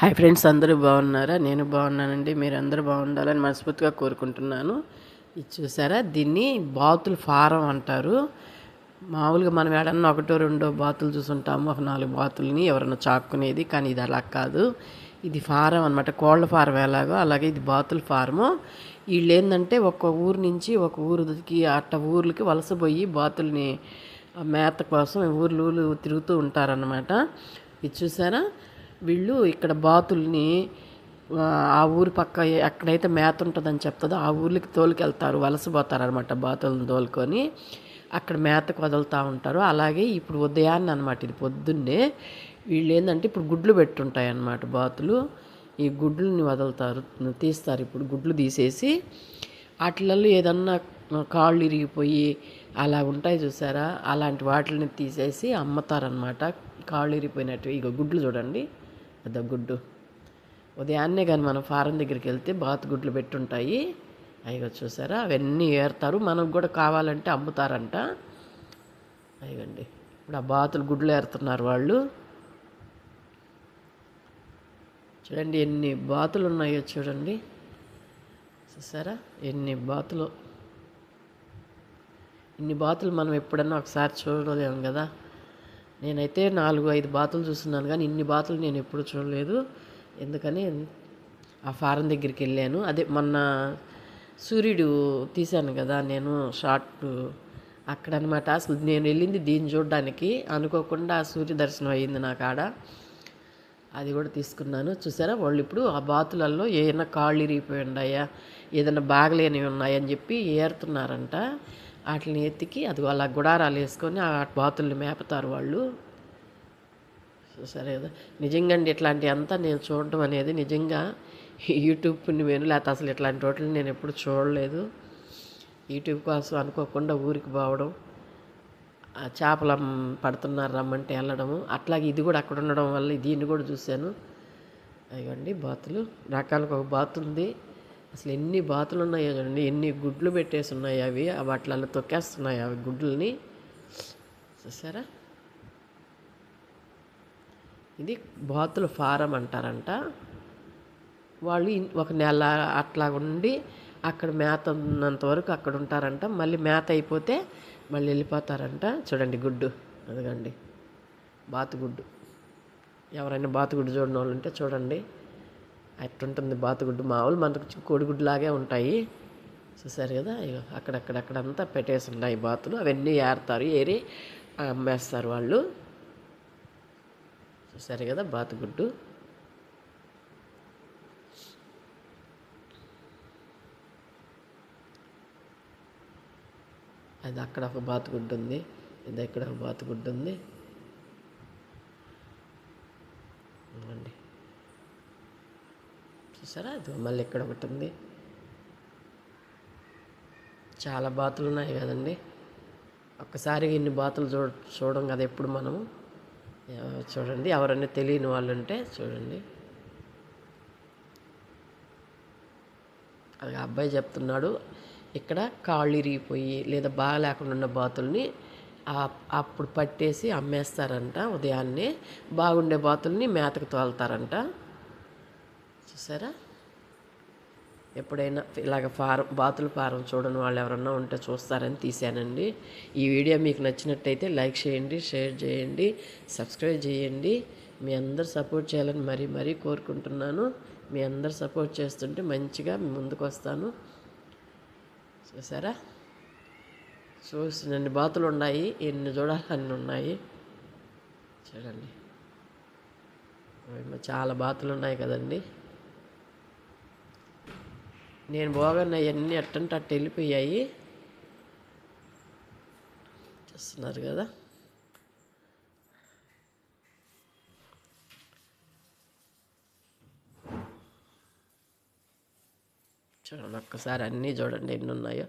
Hi friends, అందరూ బాగున్నారా? నేను బాగున్నానండి. మీరందరూ బాగుండాలని మనస్ఫూర్తిగా కోరుకుంటున్నాను. ఇది చూసారా, దీన్ని బాతుల ఫారం అంటారు. మామూలుగా మనం ఏడన్నా ఒకటో రెండో బాతులు చూసుంటాము, ఒక 4 బాతుల్ని ఎవరన్నా చాక్కునేది. కానీ ఇది అలా కాదు, ఇది ఫారం అనమాట. కోళ్ళ ఫారం ఎలాగో అలాగే ఇది బాతుల ఫారము. వీళ్ళు ఏంటంటే ఒక ఊరు నుంచి ఒక ఊరికి ఊర్లకి వలసపోయి బాతుల్ని మేత కోసం ఊర్లు ఊర్లు తిరుగుతూ ఉంటారన్నమాట. ఇది చూసారా, వీళ్ళు ఇక్కడ బాతుల్ని ఆ ఊరి పక్క ఎక్కడైతే మేత ఉంటుందని చెప్తుందో ఆ ఊర్లకి తోలుకెళ్తారు, వలసపోతారు అనమాట. బాతులను తోలుకొని అక్కడ మేతకు వదులుతూ ఉంటారు. అలాగే ఇప్పుడు ఉదయాన్నే అనమాట, ఇది పొద్దున్నే వీళ్ళు ఏంటంటే ఇప్పుడు గుడ్లు పెట్టుంటాయి అన్నమాట బాతులు. ఈ గుడ్లని వదులుతారు, తీస్తారు. ఇప్పుడు గుడ్లు తీసేసి వాటిలలో ఏదన్నా కాళ్ళు ఇరిగిపోయి అలా ఉంటాయి చూసారా, అలాంటి వాటిని తీసేసి అమ్ముతారనమాట. కాళ్ళు ఇరిగిపోయినట్టు ఇక గుడ్లు చూడండి, పెద్ద గుడ్డు. ఉదయాన్నే కానీ మనం ఫారం దగ్గరికి వెళ్తే బాతు గుడ్లు పెట్టుంటాయి. అయ్యో చూసారా, అవన్నీ ఏరుతారు. మనకు కూడా కావాలంటే అమ్ముతారంట. అయ్యండి, ఇప్పుడు ఆ బాతులు గుడ్లు ఏరుతున్నారు వాళ్ళు. చూడండి ఎన్ని బాతులు ఉన్నాయో చూడండి. చూసారా ఎన్ని బాతులు. ఇన్ని బాతులు మనం ఎప్పుడన్నా ఒకసారి చూడలేము కదా. నేనైతే 4-5 బాతులు చూస్తున్నాను, కానీ ఇన్ని బాతులు నేను ఎప్పుడు చూడలేదు. ఎందుకని ఆ ఫారం దగ్గరికి వెళ్ళాను. అదే మొన్న సూర్యుడు తీశాను కదా నేను షార్ట్, అక్కడ అనమాట. అసలు నేను వెళ్ళింది దీన్ని చూడడానికి, అనుకోకుండా సూర్య దర్శనం అయ్యింది నాకు ఆడ. అది కూడా తీసుకున్నాను. చూసారా, వాళ్ళు ఇప్పుడు ఆ బాతులలో ఏమైనా కాళ్ళు ఇరిగిపోయి ఉన్నాయా, ఏదైనా బాగలేనివి ఉన్నాయని చెప్పి ఏరుతున్నారంట. వాటిని ఎత్తికి అది అలా గుడారాలు వేసుకొని ఆ బాతుల్ని మేపుతారు వాళ్ళు. సరే కదా, నిజంగా అండి ఇట్లాంటి అంతా నేను చూడడం అనేది నిజంగా యూట్యూబ్ పుణ్యమేను, లేకపోతే అసలు ఇట్లాంటి వాటిని నేను ఎప్పుడు చూడలేదు. యూట్యూబ్ కోసం అనుకోకుండా ఊరికి పోవడం, ఆ చేపలు పడుతున్నారు రమ్మంటే వెళ్ళడము, అట్లాగే ఇది కూడా అక్కడ ఉండడం వల్ల దీన్ని కూడా చూశాను. అయ్యండి బాతులు, రకాలకు ఒక బాతు ఉంది. అసలు ఎన్ని బాతులు ఉన్నాయో చూడండి, ఎన్ని గుడ్లు పెట్టేసి ఉన్నాయి. అవి వాటిలలో తొక్కేస్తున్నాయి అవి గుడ్లని. చూసారా, ఇది బాతుల ఫారం అంటారంట. వాళ్ళు ఒక నెల అట్లా ఉండి అక్కడ మేత ఉన్నంత వరకు అక్కడ ఉంటారంట. మళ్ళీ మేత అయిపోతే మళ్ళీ వెళ్ళిపోతారంట. చూడండి గుడ్డు, అదిగండి బాతుగుడ్డు. ఎవరైనా బాతుగుడ్డు చూడని వాళ్ళు ఉంటే చూడండి, అట్టుంటుంది బాతుగుడ్డు. మామూలు మనకు కోడిగుడ్డులాగే ఉంటాయి. చూసారు కదా, ఇక అక్కడక్కడక్కడంతా పెట్టేసి ఉన్నాయి బాతులు. అవన్నీ ఏరుతారు, ఏరి అమ్మేస్తారు వాళ్ళు. చూసారు కదా బాతుగుడ్డు. అది అక్కడ ఒక బాతుగుడ్డు ఉంది, ఇది ఇక్కడ ఒక బాతుగుడ్డు ఉంది. అండి చూసారా, ఇది మళ్ళీ ఇక్కడ ఒకటి ఉంది. చాలా బాతులు ఉన్నాయి కదండి. ఒక్కసారిగా ఇన్ని బాతులు చూడడం కదా ఎప్పుడు మనము. చూడండి, ఎవరైనా తెలియని వాళ్ళు ఉంటే చూడండి. అది అబ్బాయి చెప్తున్నాడు, ఇక్కడ కాళ్ళు ఇరిగిపోయి లేదా బాగా లేకుండా ఉన్న బాతుల్ని అప్పుడు పట్టేసి అమ్మేస్తారంట. ఉదయాన్నే బాగుండే బాతుల్ని మేతకు తోలుతారంట. చూసారా, ఎప్పుడైనా ఇలాగ బాతుల ఫారం చూడని వాళ్ళు ఎవరన్నా ఉంటే చూస్తారని తీశానండి. ఈ వీడియో మీకు నచ్చినట్టయితే లైక్ చేయండి, షేర్ చేయండి, సబ్స్క్రైబ్ చేయండి. మీ అందరు సపోర్ట్ చేయాలని మరీ మరీ కోరుకుంటున్నాను. మీ అందరు సపోర్ట్ చేస్తుంటే మంచిగా ముందుకు వస్తాను. చూసారా, చూసినన్ని బాతులు ఉన్నాయి, ఎన్ని చూడాలన్నీ ఉన్నాయి. చూడండి, చాలా బాతులు ఉన్నాయి కదండి. నేను పోగానే అవన్నీ అట్టంటే అట్ట వెళ్ళిపోయాయి. చూస్తున్నారు కదా. చూడండి, ఒక్కసారి అన్నీ చూడండి ఎన్ని ఉన్నాయో.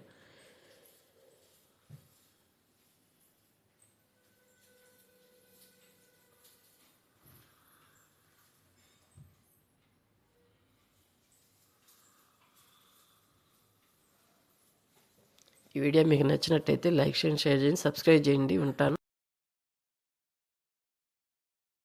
ఈ వీడియో మీకు నచ్చినట్టయితే లైక్ చేయండి, షేర్ చేయండి, సబ్స్క్రైబ్ చేయండి. ఉంటాను.